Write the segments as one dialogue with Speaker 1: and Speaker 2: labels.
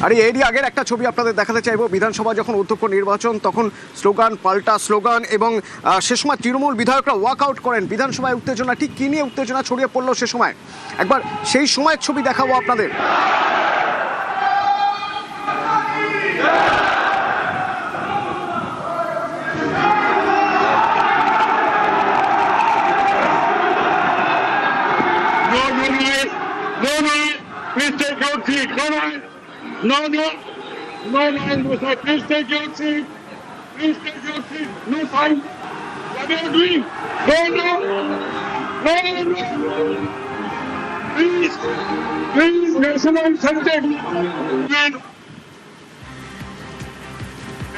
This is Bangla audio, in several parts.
Speaker 1: আর এরই আগের একটা ছবি আপনাদের দেখাতে চাইবো। বিধানসভা যখন অধ্যক্ষ নির্বাচন, তখন স্লোগান পাল্টা স্লোগান, এবং সে সময় তৃণমূল বিধায়করা ওয়াকআউট করেন। বিধানসভায় উত্তেজনা, ঠিক কি নিয়ে উত্তেজনা ছড়িয়ে পড়লো সে সময়, একবার সেই সময়ের ছবি দেখাবো আপনাদের।
Speaker 2: Please take your seat. No, sir. Please take your seat. Please take your seat. No sign. What are you doing? No. Please, national sentence.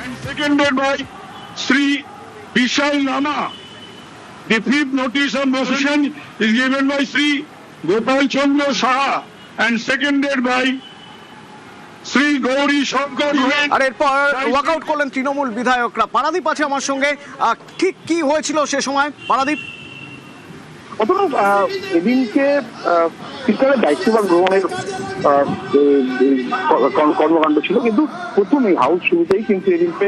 Speaker 2: And seconded by Sri Vishal Rama. The fifth notice of motion is given by Sri Gopal Chandra Saha and seconded by Sri Gauri Shankar.
Speaker 1: আর এরপর ওয়াকআউট করলেন তৃণমূল বিধায়করা। পারাদীপ আছে আমার সঙ্গে, ঠিক কি হয়েছিল সে সময় পারাদীপ?
Speaker 3: এদিনকে স্পিকারের দায়িত্বভার গ্রহণের কর্মকাণ্ড ছিল, কিন্তু প্রথমেই হাউস শুরুতেই কিন্তু এদিনকে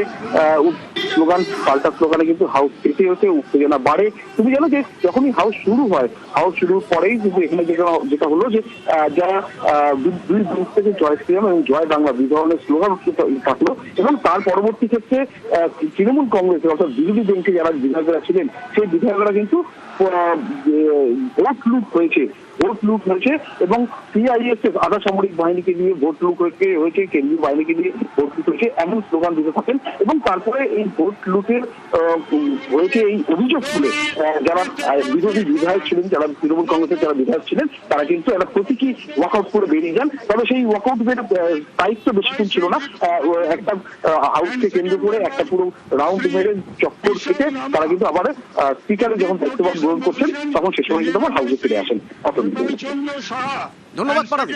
Speaker 3: স্লোগান পাল্টা স্লোগানে কিন্তু হাউস থেকে হতে উত্তেজনা বাড়ে। তুমি জানো যে যখনই হাউস শুরু হয়, হাউস শুরুর পরেই কিন্তু এখানে যেটা হলো যে যারা দুই গ্রুপ থেকে জয় শ্রীরাম এবং জয় বাংলা বিধরণের স্লোগান থাকলো, এবং তার পরবর্তী ক্ষেত্রে তৃণমূল কংগ্রেসের অর্থাৎ বিরোধী বেঞ্চে যারা বিধায়করা ছিলেন সেই বিধায়করা কিন্তু ভোট লুট হয়েছে এবং সিআইএসএফ আধা সামরিক বাহিনীকে নিয়ে ভোট লুট হয়েছে, কেন্দ্রীয় বাহিনীকে নিয়ে ভোট লুট হয়েছে, এমন স্লোগান দিতে থাকেন। এবং তারপরে এই ভোট লুটের হয়েছে এই অভিযোগ তুলে যারা বিরোধী বিধায়ক ছিলেন, যারা তৃণমূল কংগ্রেসের যারা বিধায়ক ছিলেন, তারা কিন্তু একটা প্রতীকী ওয়াকআউট করে বেরিয়ে যান। তবে সেই ওয়াকআউটের দায়িত্ব বেশিক্ষণ ছিল না। একটা হাউসকে কেন্দ্র করে একটা পুরো রাউন্ড মেরে চক্কর থেকে তারা কিন্তু আবার স্পিকারে যখন দায়িত্বভার গ্রহণ করছেন, তখন সে সময় কিন্তু আবার হাউসে ফিরে আসেন।
Speaker 1: ধন্যবাদ পারাদীপ।